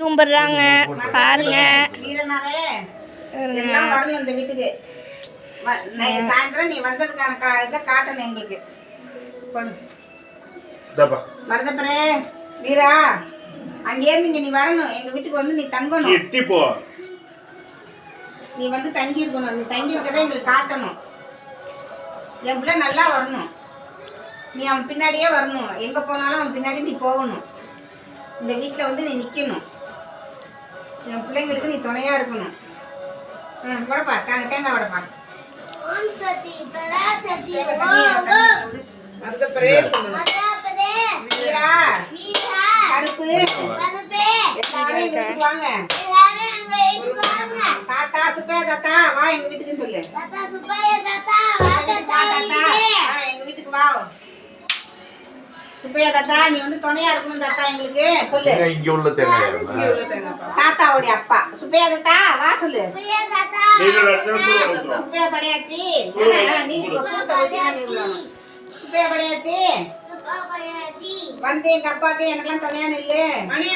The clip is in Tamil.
கும்பிடுறாங்க பாருங்க. வீரனாரே எல்லாம் வரணும் இந்த வீட்டுக்கு. சாயந்தரம் நீ வந்ததுக்கான இதை காட்டணும் எங்களுக்கு. மருதப்பரே வீரா, அங்கேருந்து இங்க நீ வரணும். எங்க வீட்டுக்கு வந்து நீ தங்கணும். நீ வந்து தங்கி இருக்கணும். நீ தங்கி இருக்கதை எங்களுக்கு காட்டணும். என் பிள்ளை நல்லா வரணும். நீ அவன் பின்னாடியே வரணும். எங்க போனாலும் அவன் பின்னாடி நீ போகணும். இந்த வீட்டில் வந்து நீ நிற்கணும். என் பிள்ளைங்களுக்கு நீ துணையா இருக்கணும். வடப்பா, தேங்காய் வடப்பா. கருப்பு எல்லாரும் வாங்க. தாத்தா சுப்பையா தாத்தா வா எங்க வீட்டுக்குன்னு சொல்லு. எங்க வீட்டுக்கு வா சுப்பையா தாத்தா. நீ வந்து துணையா இருக்கணும் தாத்தா எங்களுக்கு சொல்லு. இங்க உள்ள தாத்தாவுடைய அப்பா சுப்பையா தாத்தா வா சொல்லு. சுப்பையா படையாச்சி நீ சுப்பையா படையாச்சி வந்து எங்க அப்பாவுக்கு எனக்கெல்லாம் துணையா நில்லு. மணி